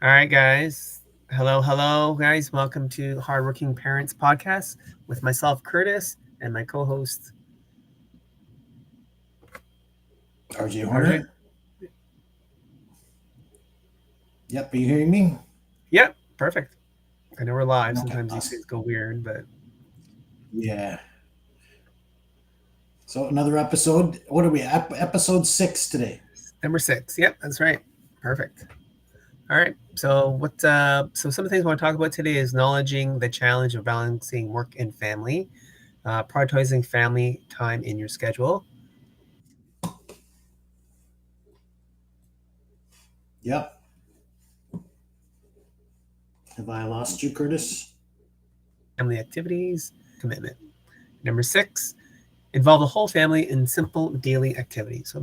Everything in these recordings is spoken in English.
All right, guys. Hello, guys. Welcome to Hardworking Parents Podcast with myself, Curtis, and my co-host, RJ RJ. Horner. Yep, are you hearing me? Yep, perfect. I know we're live. Okay, Sometimes these awesome. things go weird, but Yeah. So another episode. What are we? Episode 6 today. number 6. Yep, that's right. Perfect. All right. So some of the things I want to talk about today is acknowledging the challenge of balancing work and family, prioritizing family time in your schedule, Yep. Have I lost you, Curtis? family activities, commitment. Number 6, involve the whole family in simple daily activities. So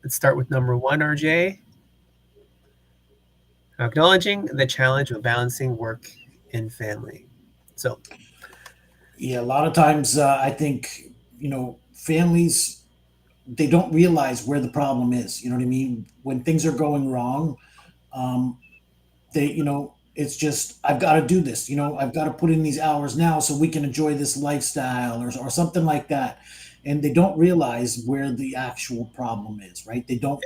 let's start with number 1, RJ. Acknowledging the challenge of balancing work and family. So, Yeah, a lot of times I think, families, they don't realize where the problem is. You know what I mean? When things are going wrong, um, it's just, I've got to do this. I've got to put in these hours now so we can enjoy this lifestyle or something like that. And they don't realize where the actual problem is, right? They don't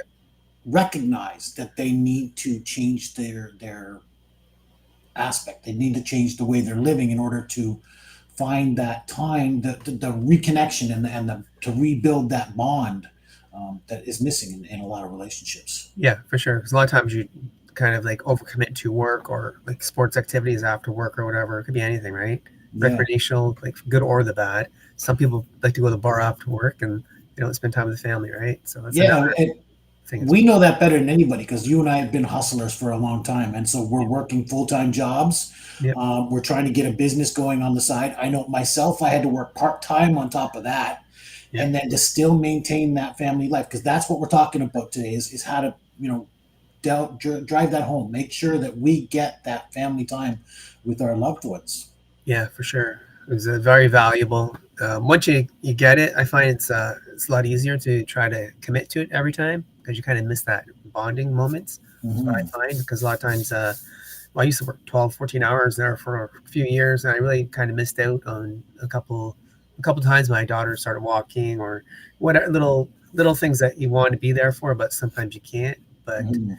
recognize that they need to change their aspect. They need to change the way they're living in order to find that time, the reconnection and to rebuild that bond that is missing in a lot of relationships. yeah, for sure. Because a lot of times you kind of like overcommit to work or like sports activities after work or whatever. It could be anything, right? Yeah, Recreational, like good or the bad. Some people like to go to the bar after work and they don't spend time with the family, right? So that's another yeah. And thing as we well. know that better than anybody because you and I have been hustlers for a long time, and so we're Yep. working full-time jobs. Yep. We're trying to get a business going on the side. I know myself; I had to work part-time on top of that, Yep. and then to still maintain that family life, because that's what we're talking about today is how to drive that home, make sure that we get that family time with our loved ones. Yeah, for sure. It's very valuable. Once you get it, I find it's a lot easier to try to commit to it every time because you kind of miss that bonding moments. That's what I Hmm. find because a lot of times, well, I used to work 12, 14 hours there for a few years, and I really kind of missed out on a couple times my daughter started walking or what little things that you want to be there for, but sometimes you can't. But Hmm.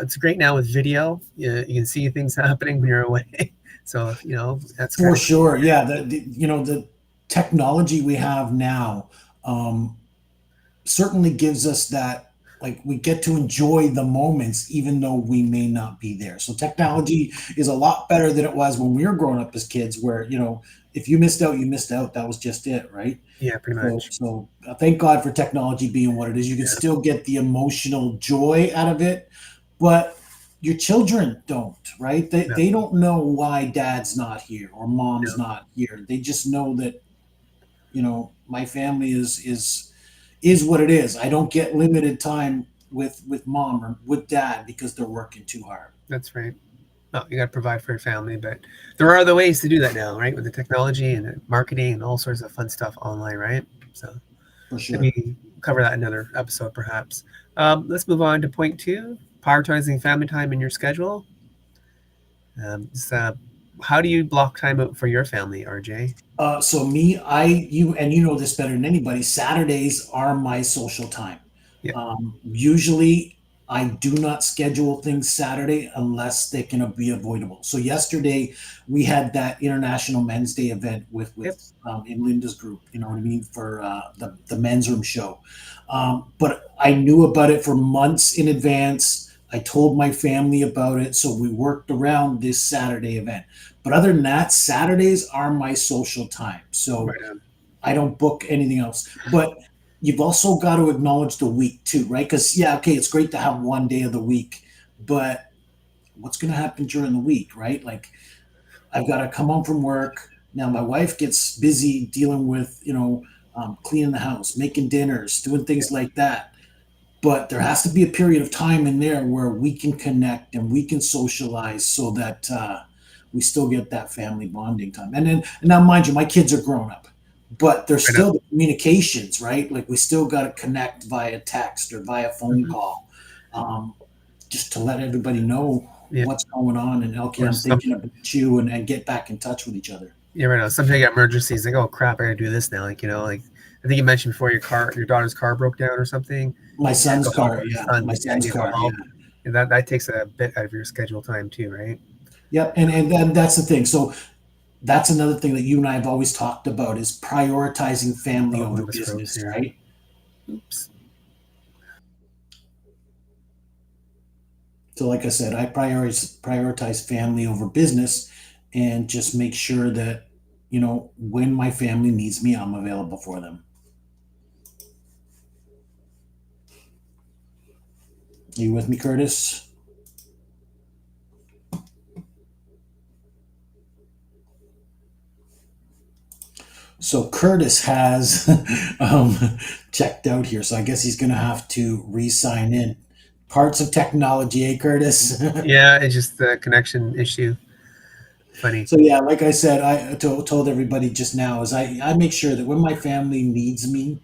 it's great now with video. You can see things happening when you're away. So that's kind For of sure, yeah. The technology we have now um, certainly gives us that, like, we get to enjoy the moments even though we may not be there. So technology is a lot better than it was when we were growing up as kids, where if you missed out, you missed out. That was just it, right? yeah, pretty So, much. thank God for technology being what it is. You can Yeah, still get the emotional joy out of it, but your children don't, right? They, no, they don't know why dad's not here or mom's no. not here. They just know that, my family is what it is. I don't get limited time with mom or with dad because they're working too hard. That's right. No, you got to provide for your family, but there are other ways to do that now, right? With the technology and the marketing and all sorts of fun stuff online, right? So For sure. maybe cover that in another episode, perhaps. Let's move on to point 2: prioritizing family time in your schedule. So how do you block time out for your family, RJ? So me, you know this better than anybody. Saturdays are my social time. Yeah, Usually, I do not schedule things Saturday unless they can be avoidable. So yesterday, we had that International Men's Day event yep, in Linda's group. You know what I mean, for the men's room show. But I knew about it for months in advance. I told my family about it, so we worked around this Saturday event. But other than that, Saturdays are my social time. So right on. I don't book anything else. But you've also got to acknowledge the week too, right? Because, yeah, okay, it's great to have one day of the week, but what's going to happen during the week, right? Like, I've got to come home from work. Now my wife gets busy dealing with, cleaning the house, making dinners, doing Yeah, things like that. But there has to be a period of time in there where we can connect and we can socialize so that we still get that family bonding time. And now, mind you, my kids are grown up, but there's right on. still the communications, right? Like, we still got to connect via text or via phone Mhm. call. um, just to let everybody know Yeah. what's going on, and okay, Or I'm some, thinking about you, and get back in touch with each other. you never know. Sometimes you get emergencies, like, oh crap, I gotta do this now. Like, like I think you mentioned before your daughter's car broke down or something. My You gotta son's go help, car, or your yeah, son, my yeah, son's you go car, yeah. help. And that takes a bit out of your schedule time too, right? Yep, and then that's the thing. So that's another thing that you and I have always talked about is prioritizing family Oh, over it was froze business, here. right? Oops. So, like I said, I prioritize family over business, and just make sure that when my family needs me, I'm available for them. Are you with me, Curtis? So Curtis has um, checked out here, so I guess he's going to have to re-sign in. Parts of technology, eh, Curtis? Yeah, it's just the connection issue. Funny. So yeah, like I said, told everybody just now is I make sure that when my family needs me,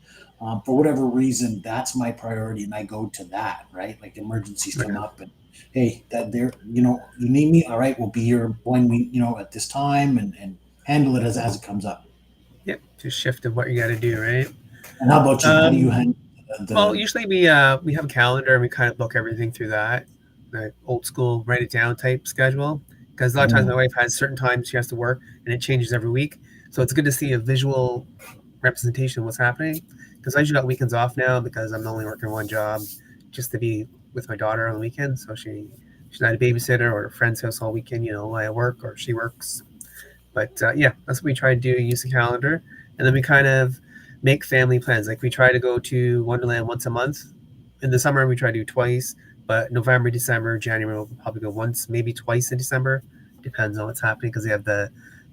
for whatever reason, that's my priority, and I go to that. Right, like emergencies come Yeah, up, and hey, that there, you need me. All right, we'll be here when we, at this time, and handle it as it comes up. yeah. Just shift of what you got to do, right? And how about you? How do you Um, handle well, the usually we have a calendar and we kind of book everything through that, the old school write it down type schedule. Because a lot of times my mm, wife has certain times she has to work and it changes every week, so it's good to see a visual representation of what's happening. Because I usually got weekends off now because I'm only working one job, just to be with my daughter on the weekend. So she's not a babysitter or a friend's house all weekend. While I work or she works. But yeah, that's what we try to do. Use the calendar, and then we kind of make family plans. Like we try to go to Wonderland once a month. In the summer, we try to do twice. But November, December, January, we'll probably go once, maybe twice in December. Depends on what's happening because they have the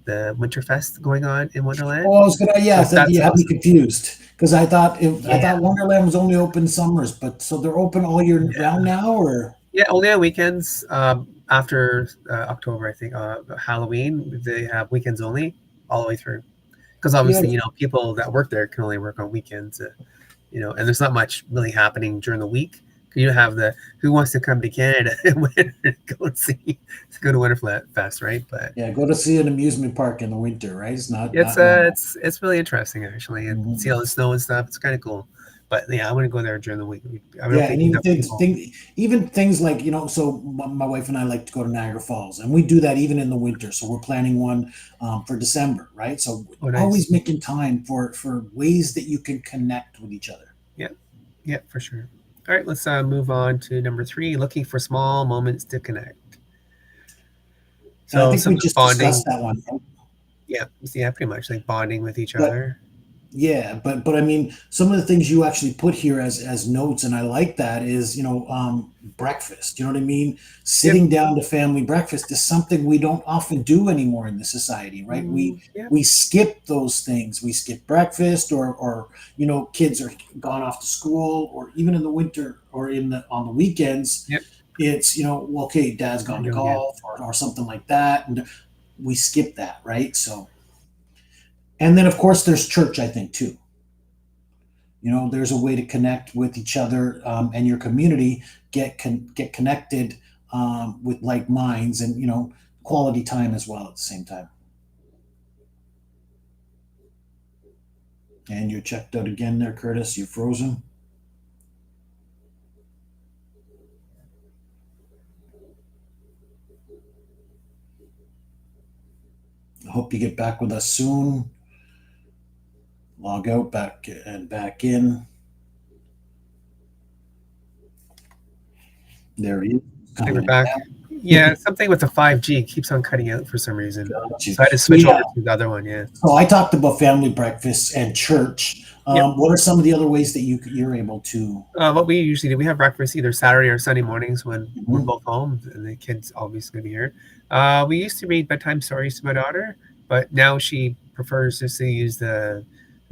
Winterfest going on in Wonderland. Oh, I was gonna, yeah, So so that's you had me awesome. confused because I Yeah, thought Wonderland was only open summers, but so they're open all year yeah, round now, or yeah. Only on weekends. After October, I think Halloween, they have weekends only all the way through. Because obviously, beautiful. people that work there can only work on weekends. And there's not much really happening during the week. You have the who wants to come to Canada and go and see to go to Winterfest, right? But Yeah, go to see an amusement park in the winter, right? It's it's not uh normal. it's it's really interesting actually, and see Mhm. all the snow and stuff. It's kind of cool. But yeah, I want to go there during the week. I don't Yeah, think and even enough things, people. even things like so my wife and I like to go to Niagara Falls, and we do that even in the winter. So we're planning one for December, right? So Oh, nice. always making time for ways that you can connect with each other. Yeah, yeah, for sure. All right, let's move on to number three. Looking for small moments to connect. And I So think we some just bonding. discussed that one. Yeah, pretty much like bonding with each But other. yeah, but I mean, some of the things you actually put here as notes, and I like that is breakfast. You know what I mean? Yep. Sitting down to family breakfast is something we don't often do anymore in this society, right? Yep. We skip those things. We skip breakfast, or kids are gone off to school, or even in the winter or in the on the weekends, Yep. it's well, okay, dad's There gone we to go again. golf or something like that, and we skip that, right? So, and then of course there's church, I think too. There's a way to connect with each other, and your community, get connected with like minds, and quality time as well at the same time. And you're checked out again there, Curtis. You're frozen. I hope you get back with us soon. Log out, back and back in. There he is, I think we're coming in back. now. Yeah, something with the 5G keeps on cutting out for some reason. Got you. So I had to So switch yeah, over to the other one. Yeah. so I talked about family breakfasts and church. Yep. What are some of the other ways that you're able to? What we usually do, we have breakfast either Saturday or Sunday mornings when we're Mhm, both home and the kids obviously going to be here. We used to read bedtime stories to my daughter, but now she prefers just to use the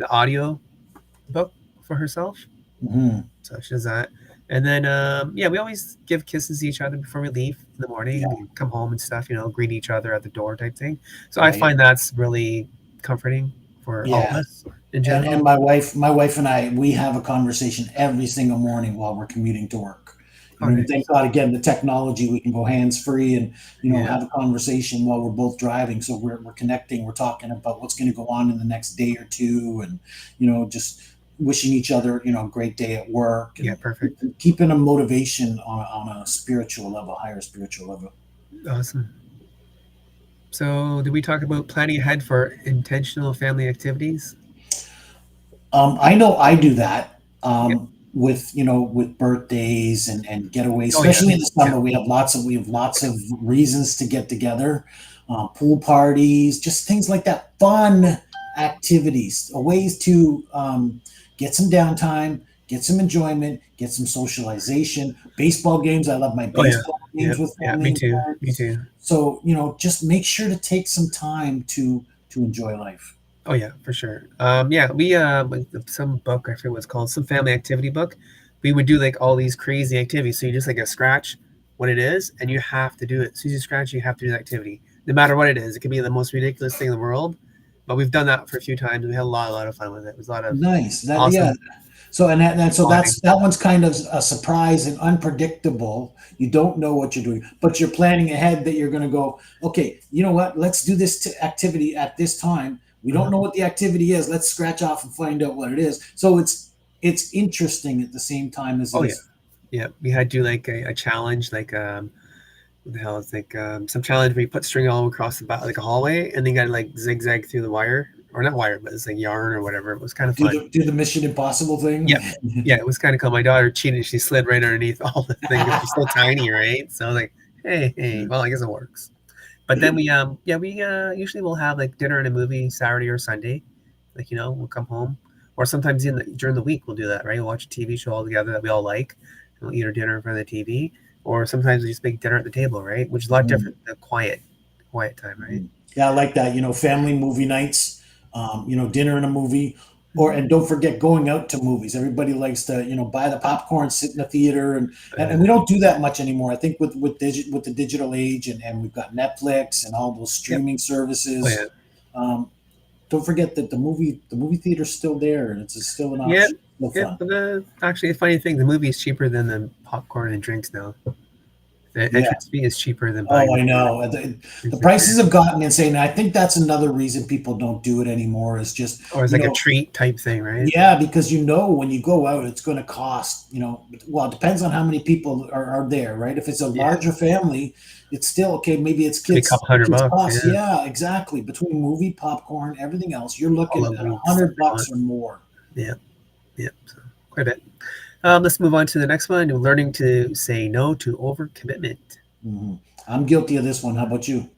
audio book for herself. mhm. So she does that. And then, yeah, we always give kisses to each other before we leave in the morning. Yeah, We come home and stuff, greet each other at the door type thing. So I right. find that's really comforting for all of Yeah. us in And general. my wife and I, we have a conversation every single morning while we're commuting to work. You Oh, know, and thank nice. God again the technology we can go hands free and Yeah. have a conversation while we're both driving. So we're connecting. We're talking about what's going to go on in the next day or two, and just wishing each other a great day at work Yeah. and Perfect. keeping a motivation on a spiritual level, higher spiritual level. Awesome. So, did we talk about planning ahead for intentional family activities? I know I do that Yep. with with birthdays and getaways, Oh, yeah. especially in the Yeah. summer. We have lots of reasons to get together, pool parties, just things like that, fun activities, ways to get some downtime, get some enjoyment, get some socialization. Baseball games. I love my Oh, yeah. baseball Yeah. games with Yeah. family Me and too. Me friends. too. So just make sure to take some time to enjoy life. Oh yeah, for sure. Yeah, we like some book I forget what it's called, some family activity book. We would do like all these crazy activities. So you just like a scratch what it is, and you have to do it. As soon as you scratch, you have to do the activity, no matter what it is. It could be the most ridiculous thing in the world, but we've done that for a few times, and we had a lot of fun with it. It was a lot of Nice. That yeah. awesome So so bonding. that one's kind of a surprise and unpredictable. You don't know what you're doing, but you're planning ahead that you're going to go. Okay, you know what? Let's do this activity at this time. We don't Uh-huh. know what the activity is. Let's scratch off and find out what it is. So it's interesting at the same time as it Oh yeah, is. yeah. We had to do like a challenge, like what the hell? It's like some challenge where you put string all across the like a hallway, and then you got to like zigzag through the wire, or not wire, but it's like yarn or whatever. It was kind of fun. Do the Mission Impossible thing. Yeah. Yeah, it was kinda cool. My daughter cheated, she slid right underneath all the thing 'cause she's so tiny, right? So I was like, "Hey, hey." Well, I guess it works. But then yeah, usually we'll have, like, dinner and a movie Saturday or Sunday. Like, we'll come home, or sometimes during the week, we'll do that, right? We'll watch a TV show all together that we all like, and we'll eat our dinner in front of the TV, or sometimes we just make dinner at the table, right? Which is a lot different than quiet time, right? Yeah, I like that. Family movie nights, dinner and a movie, Mhm. and don't forget going out to movies. Everybody likes to, buy the popcorn, sit in the theater, and we Uh, don't do that much anymore. I think with the digital age, and we've got Netflix and all those yep. streaming Oh, yeah. services. Um, don't forget that the movie theater's still there, and it's still an Yep. option. Still Yep, fun. but, actually, a funny thing, the movie is cheaper than the popcorn and drinks now. The Yeah. entrance fee is cheaper than buying Oh, the I food. know. The It's like, prices have gotten insane. And I think that's another reason people don't do it anymore. Is just or it's like a treat type thing, right? yeah, because when you go out, it's going to cost, well, it depends on how many people are there, right? If it's a Yeah, larger family, it's still okay. Maybe it's it's gonna be a couple hundred kids bucks. cost. Yeah, Yeah, exactly. Between movie, popcorn, everything else, you're all looking the at a weed stuff hundred they want. bucks or more. Yeah, yeah, so quite a bit. Let's move on to the next one. Learning to say no to overcommitment. Hmm. I'm guilty of this one. How about you?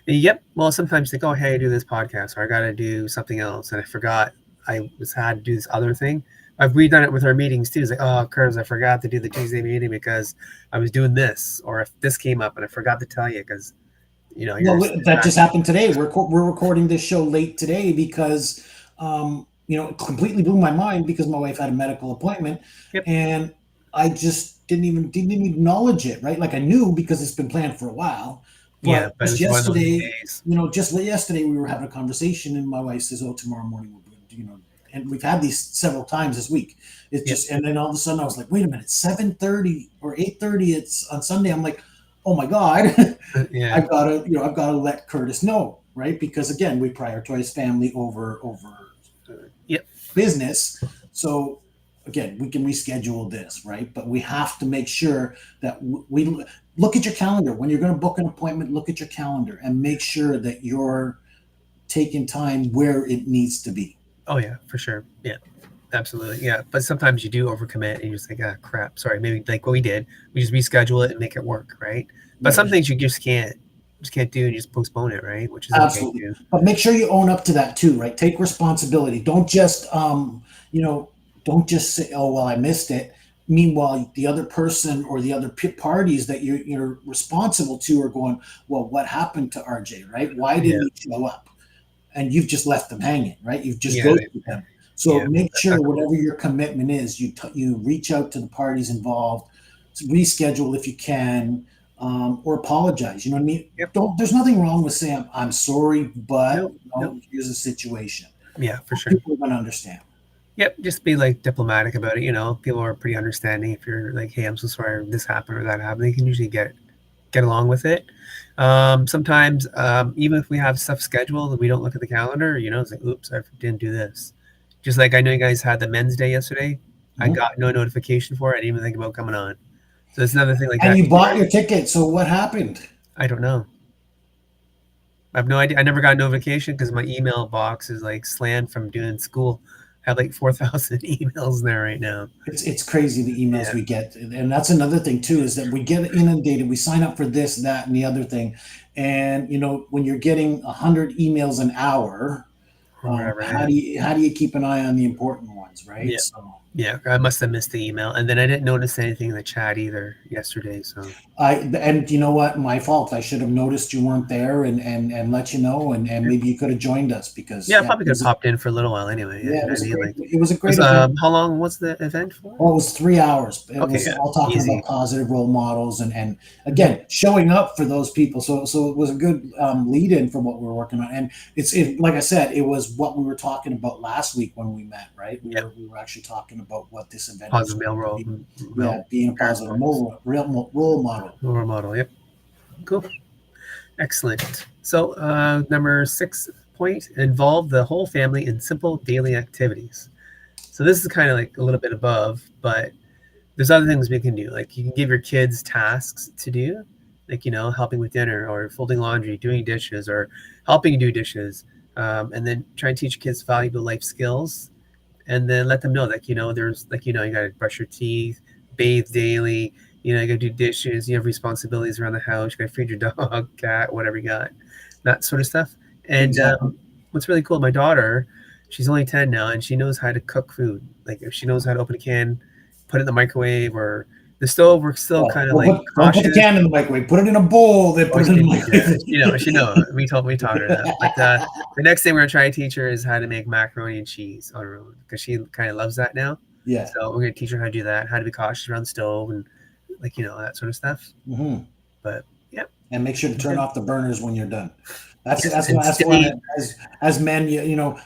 Yep. Well, sometimes you think, oh, hey, I do this podcast, or I got to do something else, and I forgot I was had to do this other thing. I've redone it with our meetings too. It's like, oh, Curtis, I forgot to do the Tuesday meeting because I was doing this, or if this came up and I forgot to tell you because you're Well, just that just happened today. We're recording this show late today because, it completely blew my mind because my wife had a medical appointment, yep, and I just didn't even acknowledge it. Right, like I knew because it's been planned for a while, yeah, but but it was one of those days. just yesterday we were having a conversation, and my wife says, "Oh, tomorrow morning we'll be," and we've had these several times this week. It's Yep, just, and then all of a sudden I was like, "Wait a minute, 7:30 or 8:30? It's on Sunday." I'm like, "Oh my god." yeah, I've gotta let Curtis know, right? Because again, we prioritize family over yep, business. So again, we can reschedule this, right? But we have to make sure that we look at your calendar when you're going to book an appointment. Look at your calendar and make sure that you're taking time where it needs to be. oh yeah, for sure, yeah, absolutely, yeah. But sometimes you do overcommit, and you're just like, ah, crap, sorry. Maybe like what we did, we just reschedule it and make it work, right? But Right. some things you just can't do, and you just postpone it, right? Which is okay Absolutely. too. But make sure you own up to that too, right? Take responsibility. You know, don't just say, "Oh, well, I missed it." Meanwhile, the other person or the other parties that you're responsible to are going, "Well, what happened to RJ, right? Why Yeah, didn't he show up?" And you've just left them hanging, right? You've just yeah, ghosted them. So yeah. make That's not sure cool. whatever your commitment is, you reach out to the parties involved, reschedule if you can, or apologize. You know what I mean? Yep. Don't. There's nothing wrong with saying I'm sorry, but Nope. Nope. here's the situation. Yeah, for Most sure. people are going to understand. Yep, just be like diplomatic about it. People are pretty understanding. If you're like, "Hey, I'm so sorry this happened or that happened," they can usually get along with it. Sometimes, even if we have stuff scheduled and we don't look at the calendar, it's like, "Oops, I didn't do this." Just like I know you guys had the Men's Day yesterday. I Mhm. got no notification for it. I didn't even think about coming on. So it's another thing like And that. you bought your ticket, so what happened? I don't know. I have no idea. I never got a notification because my email box is like slammed from doing school. I have like 4,000 emails in there right now. It's crazy the emails Yeah, we get, and that's another thing too, is that we get inundated. We sign up for this, that, and the other thing, and when you're getting 100 emails an hour, or whatever. how do you keep an eye on the important ones, right? Yeah, So yeah. I must have missed the email, and then I didn't notice anything in the chat either yesterday. So and you know what? My fault. I should have noticed you weren't there and let you know, and yeah, maybe you could have joined us because yeah. I yeah, probably could have popped in for a little while anyway. Yeah, yeah, you it know what was I a mean? great Like, it was a great event. how long was the event for? Well, it was 3 hours. It Okay, was yeah, all talking about easy. positive role models and Mhm. again showing up for those people. So it was a good lead in for what we were working on. And like I said, it was what we were talking about last week when we met. Right, we Yeah, were actually talking about what this event was positive going male to role, be. male Yeah, being a parent positive roles, role model. role model. Yep, cool, excellent. So number 6 point: involve the whole family in simple daily activities. So this is kind of like a little bit above, but there's other things we can do. Like you can give your kids tasks to do, like helping with dinner or folding laundry, doing dishes, or helping do dishes, and then try and teach kids valuable life skills, and then let them know like there's like you got to brush your teeth, bathe daily. You got to do dishes. You have responsibilities around the house. You got to feed your dog, cat, whatever you got, that sort of stuff. And Exactly. what's really cool, my daughter, she's only 10 now, and she knows how to cook food. Like if she knows how to open a can, put it in the microwave or the stove. We're still Oh, kind of like don't put the cautious. can in the microwave. Put it in a bowl. Then Oh, put it she in the can do that. microwave. She know. We taught her that. But the next thing we're gonna try to teach her is how to make macaroni and cheese on her own because she kind of loves that now. Yeah. So we're gonna teach her how to do that, how to be cautious around the stove, and like that sort of stuff. Hmm. But yeah, And make sure to turn good. off the burners when you're done. That's Yes, that's and that's one stay. as men,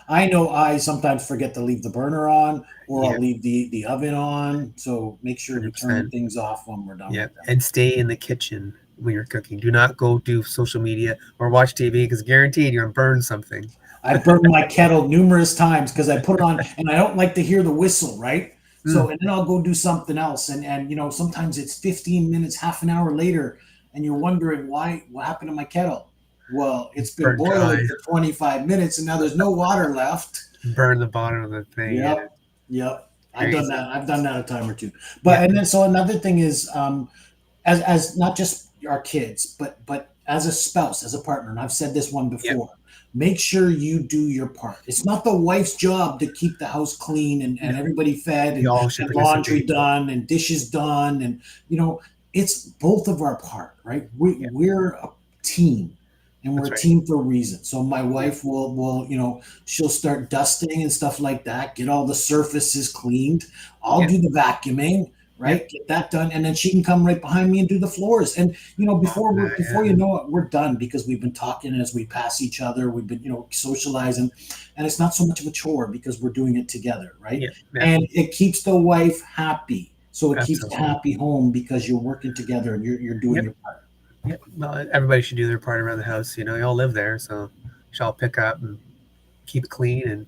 I know I sometimes forget to leave the burner on or Yeah, I'll leave the oven on. So make sure we turn 100%. things off when we're done Yeah, with them. and stay in the kitchen when you're cooking. Do not go do social media or watch TV because guaranteed you're gonna burn something. I burned my kettle numerous times because I put it on and I don't like to hear the whistle, right? Mm, So and then I'll go do something else. And sometimes it's 15 minutes, half an hour later, and you're wondering what happened to my kettle. Well, it's been burnt dry. boiling for 25 minutes and now there's no water left. Burn the bottom of the thing. Yeah, Yep. Yep. I've done crazy. that. I've done that a time or two. Yeah, But and then so another thing is as not just our kids, but as a spouse, as a partner, and I've said this one yeah. before, make sure you do your part. It's not the wife's job to keep the house clean and No, everybody fed we all should and laundry participate. done and dishes done. And it's both of our part, right? Yeah, We're a team and we're that's a right. team for a reason. So my Yeah, wife will she'll start dusting and stuff like that, get all the surfaces cleaned. I'll yeah, do the vacuuming, yeah. right? Get that done, and then she can come right behind me and do the floors. And before Yeah, you know it, we're done because we've been talking as we pass each other. We've been socializing, and it's not so much of a chore because we're doing it together, right? yeah, yeah. And it keeps the wife happy, so it keeps a Absolutely. happy home because you're working together and you're doing Yep, your part. yep. Well, everybody should do their part around the house. You all live there, so you should all pick up and keep it clean and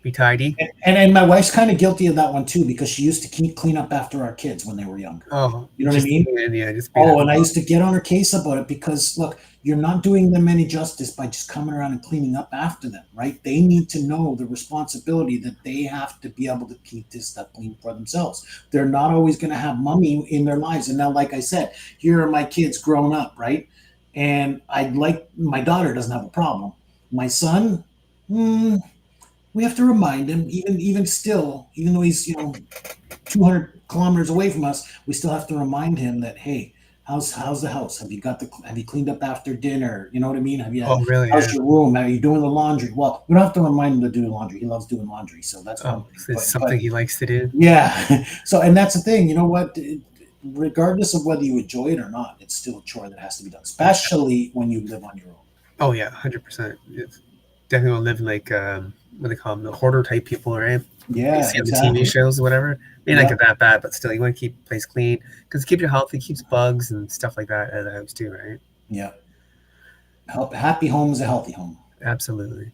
be tidy. And my wife's kind of guilty of that one too because she used to keep clean up after our kids when they were younger. Oh, You know what I just mean? yeah, just be that Oh, and I mom. used to get on her case about it because look, you're not doing them any justice by just coming around and cleaning up after them, right? They need to know the responsibility that they have to be able to keep this stuff clean for themselves. They're not always going to have mommy in their lives. And now, like I said, here are my kids grown up, right? And my daughter doesn't have a problem. My son, hmm, we have to remind him, even still, even though he's 200 kilometers away from us, we still have to remind him that, hey, how's the house? Have you cleaned up after dinner? You know what I mean? Oh, really? How's Yeah. your room? Are you doing the laundry? Well, we don't have to remind him to do the laundry. He loves doing laundry, so that's one Oh, thing. so it's something But he likes to do. yeah, so and that's the thing. You know what? Regardless of whether you enjoy it or not, it's still a chore that has to be done, especially when you live on your own. Oh yeah, 100%. It's definitely gonna live like what they call them, the hoarder type people, right? You Yeah, see on the TV exactly. shows or whatever. Maybe not Yeah, get that bad, but still, you want to keep the place clean because it keeps you healthy, keeps bugs and stuff like that out of the house too, right? yeah. Happy home is a healthy home. Absolutely.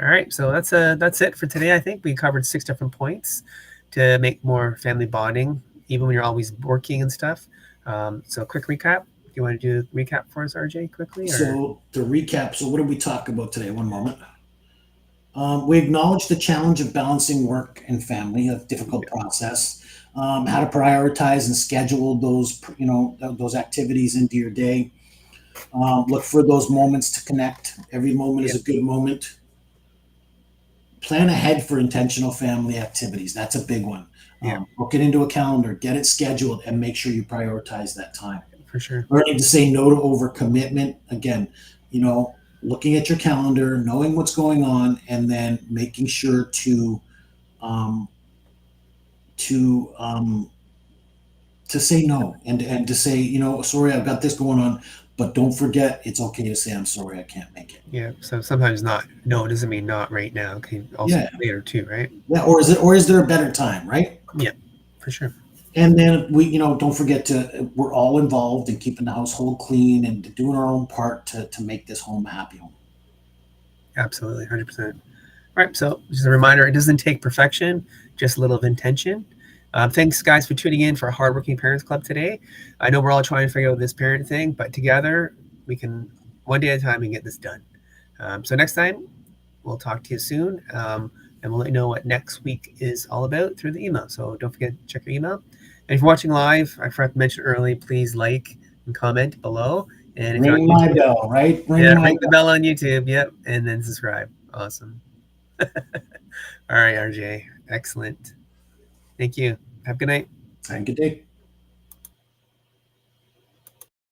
All right, so that's it for today. I think we covered 6 different points to make more family bonding, even when you're always working and stuff. So, quick recap. Do you want to do a recap for us, RJ, quickly, or So to recap, so what did we talk about today? One moment. We acknowledge the challenge of balancing work and family, a difficult process. How to prioritize and schedule those, those activities into your day. Look for those moments to connect. Every moment yeah, is a good moment. Plan ahead for intentional family activities. That's a big one. yeah, Book it into a calendar, get it scheduled, and make sure you prioritize that time. for sure. Learning to say no to overcommitment. Again, looking at your calendar, knowing what's going on, and then making sure um, to say no, and to say, sorry, I've got this going on, but don't forget, it's okay to say I'm sorry, I can't make it. Yeah. So sometimes not. No, it doesn't mean not right now. It can also Yeah, be later too, right? yeah. Or is there a better time, right? Yeah, for sure. And then we, don't forget to, we're all involved in keeping the household clean and doing our own part to make this home a happy home. Absolutely, 100%. All right, so just a reminder, it doesn't take perfection, just a little of intention. Thanks, guys, for tuning in for Hardworking Parents Club today. I know we're all trying to figure out this parent thing, but together we can, one day at a time, and get this done. So next time, we'll talk to you soon, and we'll let you know what next week is all about through the email. So don't forget to check your email. And if you're watching live, I forgot to mention early, please like and comment below. And if you're on Ring my YouTube, bell, right? yeah, Ring my ring the bell. bell on YouTube. Yep, and then subscribe. Awesome. All right, RJ. Excellent. Thank you. Have a good night. Have a good day.